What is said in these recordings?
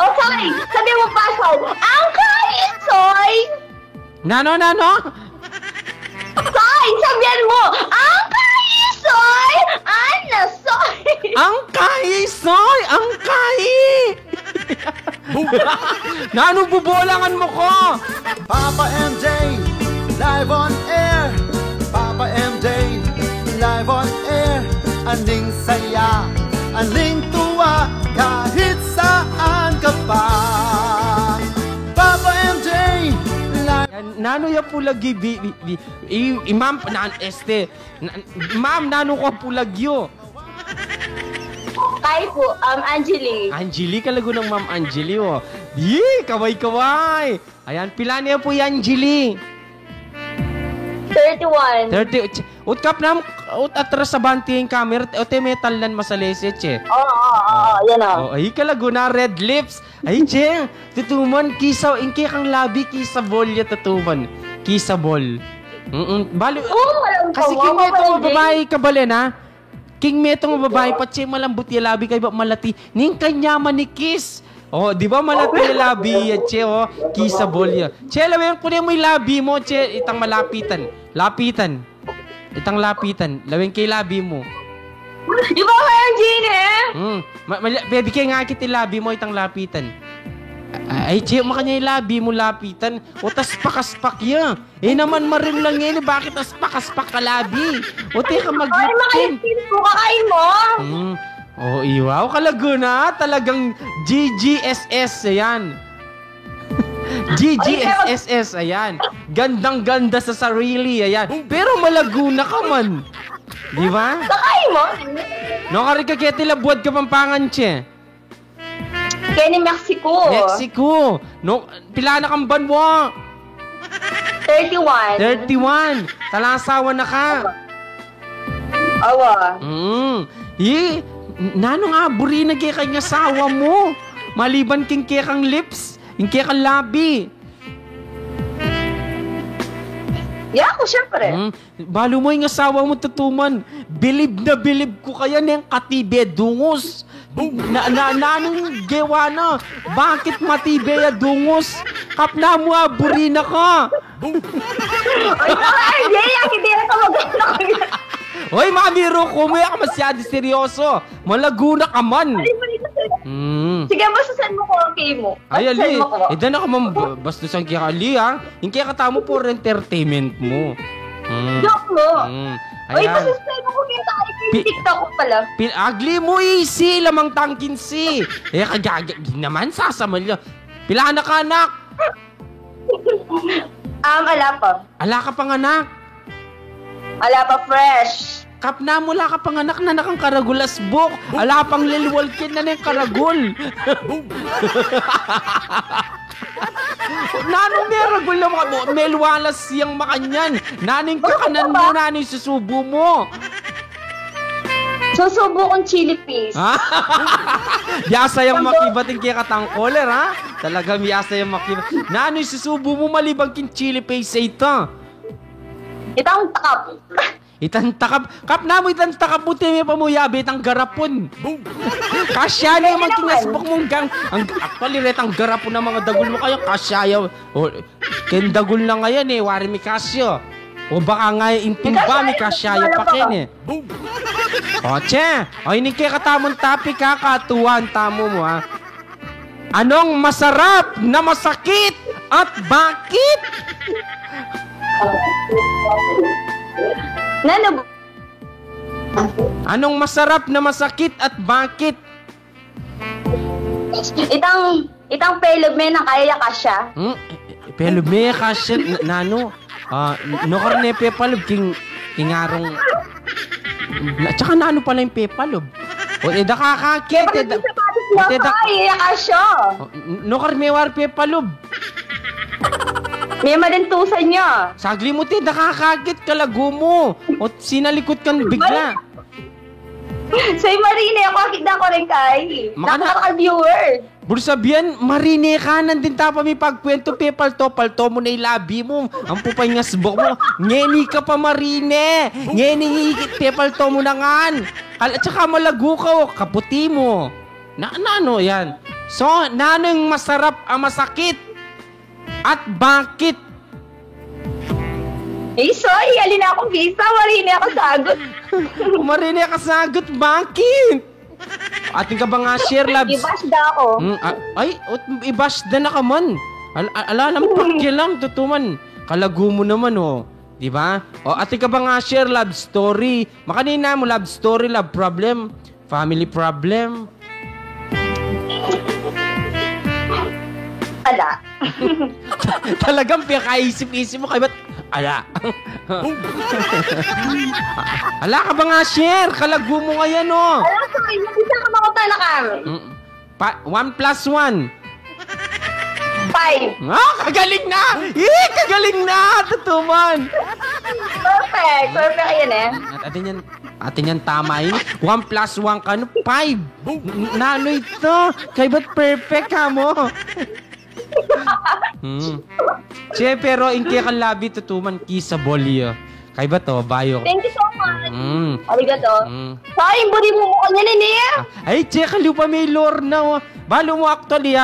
Oh, sorry. Sabi mo pa, Soy. Ang kain, Soy. Nano? Soy, sabihan mo. Ang kain, Soy. Ano, Soy? Ang kai, Soy! Ang kai! Nano, bubolangan mo ko? Papa MJ, live on air. Papa MJ, live on air. Aning saya, aning tuwa, kahit saan ka pa. Papa MJ, live. Nano ya pulagi ma'am ma'am nano ko pulagyo. Kay po, Angeli. Angeli kalago ng Ma'am Angeli oh. Kaway. Ayan, pila niya po yan, Angeli. 31. 30. Utkap na atras sa banti yung camera. Ote metal lan masaleset eh. Oo. Yan o. Oh, ay kalago na red lips. Ay che, tutuman kisaw inke kang labi kisabol ya tutuman. Kisabol. Balo. Kasi king metong babae kabalen ha. King metong babae patse malambot ya labi kay ba malati. Ning kanya manikis. Oh, di ba malati yung labi ya, che, oh, kisabol ya. Che, lawin ko mo yung labi mo, che, itang malapitan. Itang lapitan. Lawin kay labi mo. Di ba kayo, Gine? Baby, kaya nga kiti labi mo, itang lapitan. Ay, che, makanya yung labi mo lapitan. O, tas pakaspak ya. Naman marim lang yan, bakit tas pakaspak ka labi? O, teka, Ay, mga ko kakain mo. Oh, iwaw kalago na. Talagang GGSS, ayan. GGSS, ayan. Gandang-ganda sa sarili, ayan. Pero malago na ka man. Di ba? Kakain mo? No, karikaketi labuad ka pampangan, che. Kaya ni Mexico. No, pila na kang ban mo? 31. 31. Talasawa na ka. Awa. Nano nga, buri na kaya kanya sawa mo. Maliban king kaya kang lips, king kaya kang labi. Yeah, ako syempre. Balo mo yung asawa mo tutuman. Bilib na bilib ko kaya niyang katibe dungos. Nanong gewa na. Bakit matibe ya dungos? Kapna mo buri na ka. Ay, hindi na ka maganda ko. Hoy, mamiro ko mo ka masyado seryoso. Malago na ka man. Sige, basta send mo ko ang kay mo. Ay, ali. Idan ako man basta sang kaya ali ha. Yung kaya katamo for entertainment mo. Joke mo. Ay, Ayan. basta send mo ko kay TikTok ko pala. Agli mo isi, lamang tangkin si. Kagagag naman sasamal niya. Pila na ka anak? Ala pa. Ala ka pang anak? Ala pa fresh. Kap na mula ka pang anak na nakang karagulas book. Ala pang lilwalkin na yung karagul. Nanong may ragul na mga melwalas siyang makanyan. Naning kakanan mo, naning susubo mo. Susubo kong chili paste. Yasa yung makibating kaya katangkoler, ha? Talagang yasa yung makibat. Nano'y susubo mo malibang kin chili paste ito. Itang takap. Itang takap. Kap na mo itang takap mo timi pa mo yabi itang garapon. Kasya na yung magkingasbok mong gang. Actually, retang garapon ng mga dagul mo kayo. Kasya yung... Ken dagul na ngayon eh. Wari mi kasyo. O baka nga yung intimba mi kasya yung pakin eh. O, che. O, hindi kayo katamong topic ha. Katuwan tamo mo ha. Anong masarap na masakit at bakit? Nano? Anong masarap na masakit at bakit? Itang pelog may nakaya ka siya. Pelog may kasya. Nano? No karne pepalob kingarong... Tsaka nano pala yung pepalob? O, nakakakit. Nakaya ka siya. No karne war pepalob. May madentusan niya. Sagli mo nakakakit kalago mo. O sinalikot kang bigla. Say Marine, ako akita ko rin kay. Nakaka-viewer. Bursabian, Marine ka, nandin tapa may pagkwento, palto mo na ilabi mo. Ang pupay nga sbok mo. Ngeni ka pa, Marine. Ngeni higit, pepalto mo na ngan. At saka malago ka, kaputi mo. Ano yan? So, nanong masarap ang masakit? At bakit? Soy, alin na akong visa, marini ako sagot. Marinig ka sagot, bakit? Ating ka ba nga share, labs? I-bash na ako. I-bash na ka man. Ala lang, pakya lang, tutuman. Kalago mo naman, oh. Diba? O, ating ka ba nga share, love story? Makanina mo, love story, love problem, family problem. Ala. Talagang pinakaisip-isip mo, kayo ba't? Ala. Ala ka ba nga share? Kalago mo nga yan, oh. Ala, sorry, isa ka mga talakang. 1 plus 1. 5. Kagaling na! Kagaling na! Tutuman! Perfect. Perfect yan eh. Atin yan tama yun. 1 plus 1 ka, 5. Nano ito? Kaya ba't perfect ka mo? Siya, pero inke kang labi, tutuman, kisa bolyo. Kaya ba to? Bayo. Thank you so much. Arigato. Sayang, budi mo mukha niya eh. Ay, check, lupa may lore na. Balo mo actually,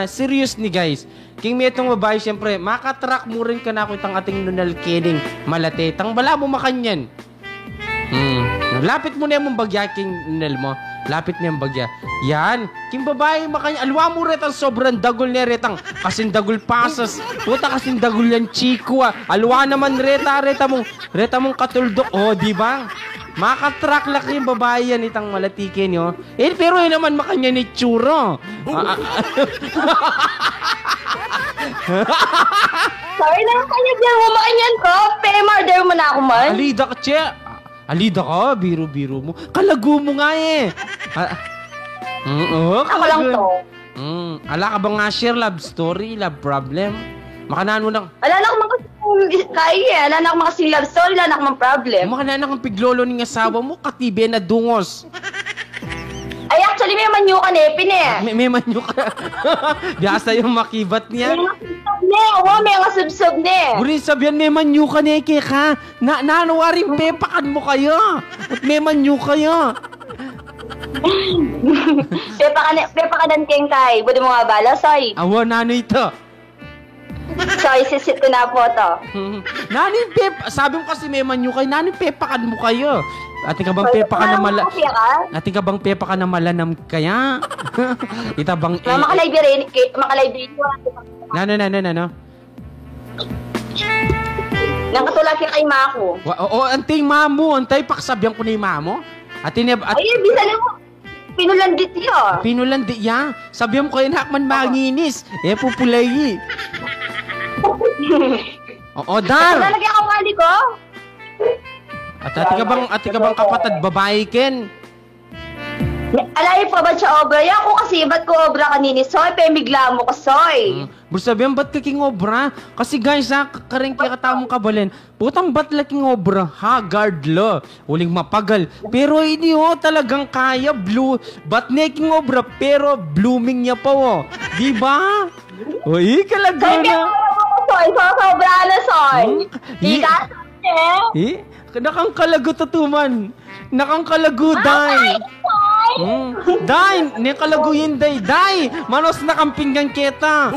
serious ni guys. King may itong babae, syempre, makatrack mo rin ka na ako itang ating nunal kidding malate. Tang bala mo makanyan. Lapit mo na yung bagya, King nunal mo. Lapit na yung bagya. Yan. King babae, makanya. Alwa mo retang sobrang dagol niya retang. Kasing dagol pasas. Puta kasing dagol yan, chiko. Alwa naman reta mong katuldok. Oh, di ba? Makatrack laki yung babae yan itang malatikin nyo. Pero yun naman makanya ni Churo. Sorry lang kanya dyan mo makanyan ko. Pero murder mo na ako man. Alida ka, che. Alida ka, biro-biro mo. Kalago mo nga eh. Ako lang to. Ala ka ba nga share, love story, love problem? Makanaan mo lang. Ala na ko mga kaya. Ala na ko mga love story. Ala na ko mga problem. Makanaan kang piglolo ng asawa mo, katibe na dungos. Ay, actually, may manyo ka nepin eh. May manyo ka. Biyasa yung makibat niya. May nga subsub ne. Oo, may nga subsub ne. Uri sabihan, may manyo ka neke ka. Nanawaring pepakan mo kayo. At may manyo kayo. Pepakanan keng kay. Buti mo nga bala, soy. Awa, nano ito. Soy, sisit ko na po to. Nani sabi mo kasi may manyo kayo. Nani pepakan mo kayo. Ating ka bang pepa ka na Ating ka bang pepa ka na malanam kaya? Ita bang makalibrary No. Nang katulad kay Mako. Antay mamo, antay paksabihan ko ni mamo. Ay, bisa mo. Pinulandit yo. Pinulandi ya. Sabihan mo kayo nakman manginis. Pupulay. Dar. Lalagyan ako wali ko. At ati ka bang kapatid babae ken? Alay pa ba siya obra? Yan ko kasi ba't ko obra kanini soy? Pemigla mo ko soy. Sabihan ba't ka king obra? Kasi guys karing kaya katamong kabalen. Putang ba't laking obra? Haggard lo. Uling mapagal. Pero ini talagang kaya blue. Ba't na king obra? Pero blooming niya pa Diba? Uy, kalaga na. Soy, sobra na soy. Ika Nakang kalago tutuman. Nakang kalago, day. Day, ni kalago yun, day. Day, manos na kang pinggan kita.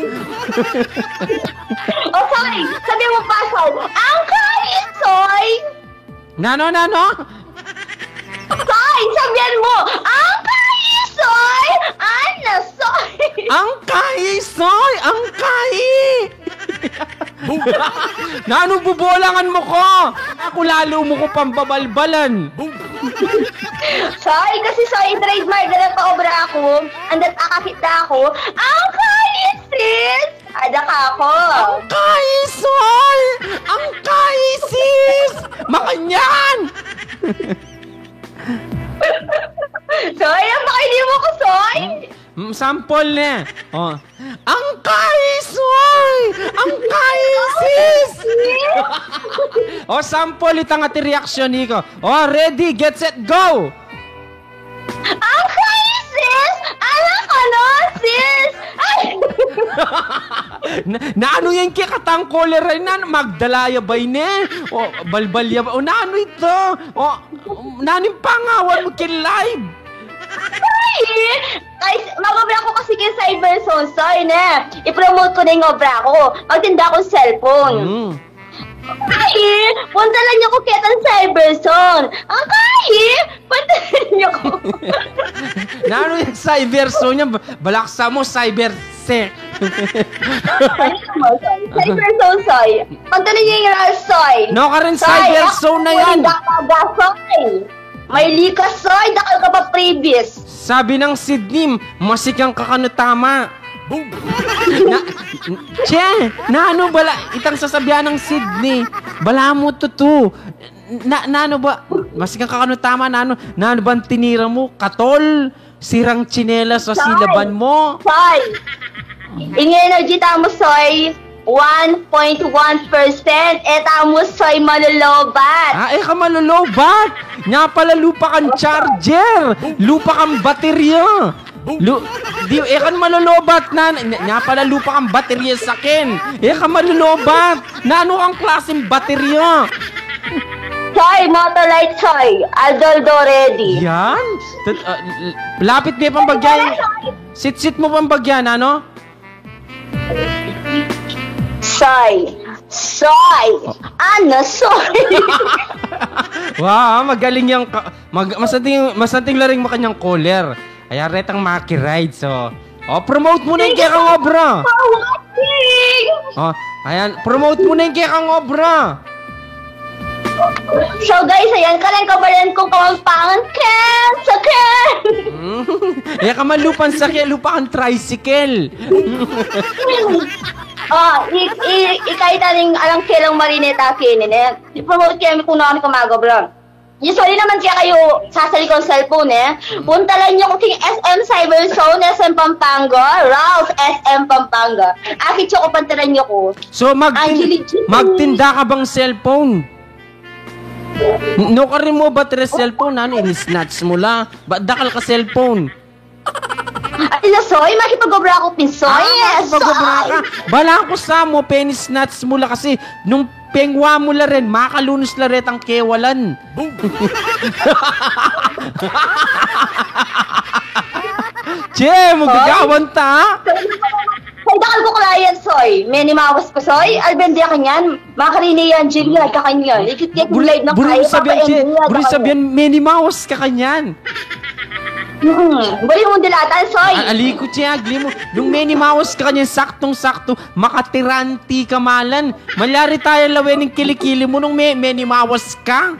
Soy, sabi mo pa, soy. Ang kain, soy. Nano? Soy, sabihan mo. Ang kain, soy. Ano, soy. Ang kai, soy. Ang kai. Nanong bubolangan mo ko? Ako lalo mo ko pambabalbalan. Soy, kasi soy, trademark na nagpa-obra ako. Andat akakita ako. Ang kain, sis. Ada ka ako. Ang kai, soy. Ang kai, sis. Makanyan. Soy, ang pakili mo ko, soy. Sample na. Ang kai, soy. Ang kai, sis. Sample itang ati reaction niko. Ready, get set, go. Ang kai, sis. Alam ka no, sis. Ay. Naano yan kaya katang kolera na magdalaya ba ne? Balbalya ba? Naano ito? Naano yung pangawan mo kay live? Ay, Guys, mag-obra ko kasi kay Cyberzone, sorry na. I-promote ko na yung obra ko. Magtinda akong cellphone. Ay, punta lang niyo ko kitang Cyberzone. Ang punta lang niyo ko. Nano yung Cyberzone niya? Balaksa mo, Cybersec. Cyberzone, soy. Punta lang niyo yung soy. No ka rin, Cyberzone na yan. May likas, soy. Dakal ka pa previous. Sabi ng Sydney, masikang kakanutama. Na ano bala, itang sasabihan ng Sydney, bala mo to. Na ano ba, masikang kakanutama, na ano ba tinira mo? Katol, sirang tsinelas sa silaban mo. Soy, in energy tamo, soy, 1.1%. Tamo, soy, malulobat. Ka malulobat. Nga pala lupa kang charger. Lupa kang baterya. Kan malulobat na. Nga pala lupa kang baterya sa akin. Ka malulobat. Na ano kang klaseng baterya? Soy, Motolite, soy. Adoldo ready. Yan? Lapit mo pang bagyan. Sit mo pang bagyan, ano? Soy. Ano, soy? Wow, magaling yung masanting laring makanyang caller. Ayan, retang Maki Ride. So, promote mo na yung kaya kang obra. For watching! Ayan, promote mo na yung kaya kang obra. So guys, ayan, kabalan kong kamampangan Ken! Sa Ken! Kamalupan sa kaya, lupa kang tricycle. Ikay taling alang kelang marineta kinin eh. I-promote kami kung naman kumagobra. Usually naman kaya kayo sasali ko cellphone eh. Punta lang niyo kung SM Cyberzone, SM Pampanga, Ralph SM Pampanga. Akit siya ko pantalan niyo ko. So magtinda ka bang cellphone? No ka rin mo ba cellphone? Ano, in-snatch mo la? Ba't dakal ka cellphone? Ay, soy, makipag-obra ako pinsoy. Makipag-obra ka. Bala ko sa mo, penis-snatch mo la kasi nung pengwa mo la rin, makalunos la rin ang kewalan. Che, magagawan ta. Ay, dakal ko client, soy. Many mawas ko, soy. Albendia ka niyan. Makarini yan, Julia, ka kanyan. Ikit-kit yung live ng kaya. Buri sabihan, many mawas ka kanyan. Bali mo dilatan, soy. Aliko siya, agli mo. Nung many mawas ka kanyan, saktong-sakto, makatiranti ka malan. Malyari tayo lawin ng kilikili mo nung many mawas ka.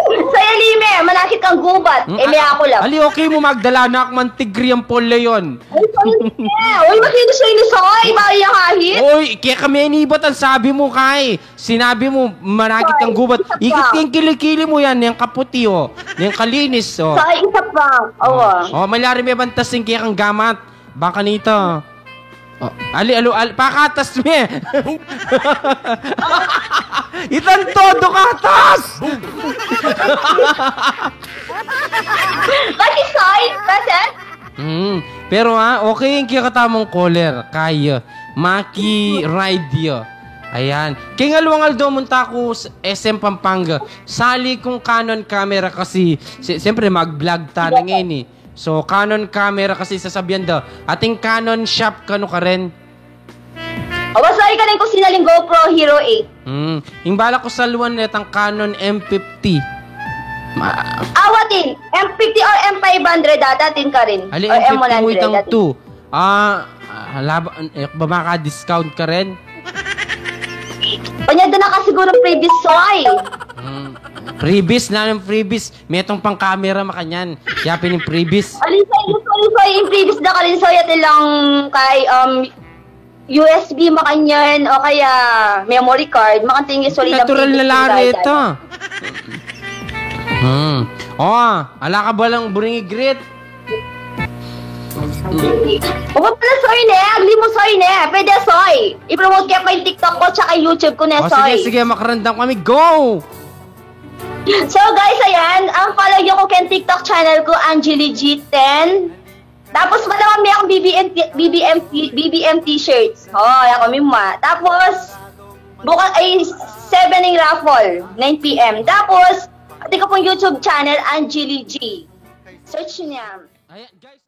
Saya lime, malakit kang gubat. May ako lang. Ali, okay mo magdala na ako mantigri ang pole yun. Uy, makinis ni soy. Maya kahit. Uy, kaya kami inibat ang sabi mo, Kai. Sinabi mo, manakit kang gubat. Ikit yung kilikili mo yan, yung kaputi, yung kalinis, Soy, isa pa. Malyari may bantasin kaya kang gamat. Baka nito. Pakatas me. Itan todo katas. Bakit, soy? Bakit? Pero okay yung kikatamong caller. Kaya. Maki Ride yo. Ayan. Kaya nga luwangal daw munta ko sa SM Pampanga. Sali kong Canon camera kasi siyempre mag-vlog ta na ngayon eh. So, Canon camera kasi sasabihan daw. Ating Canon shop kano ka rin? Basay ka rin ko sinaling GoPro Hero 8. Yung bala ko sa luwan netang Canon M50. Awatin, M50 or M500 datatin ka rin. Ali, or M50 mo M100 itang datin. 2. Ba maka-discount ka rin? Panyada na ka siguro previous, soy. Freebies na ng freebies. May itong pang camera makanyan. Yapin yung freebies. Soy, yung previous na ka rin, soy, at ilang kay USB makanyan o kaya memory card. Makanting yung solid natural na lari ito. Ala ka ba lang buringi grit? Huwag pala, soy, ne. Agli mo, soy, ne. Pwede, soy. I-promote kaya pa yung TikTok ko tsaka YouTube ko, ne, soy. Sige, makarandang kami. Go! So guys, ayan, ang follow nyo ko kay TikTok channel ko, Angeli G10. Tapos malamang may akong BBM t-shirts. Yan kami ma. Tapos, bukas ay 7 ng raffle, 9 PM. Tapos, ating ko pong YouTube channel, Angeli G. Search nyo niya. Ayan, guys.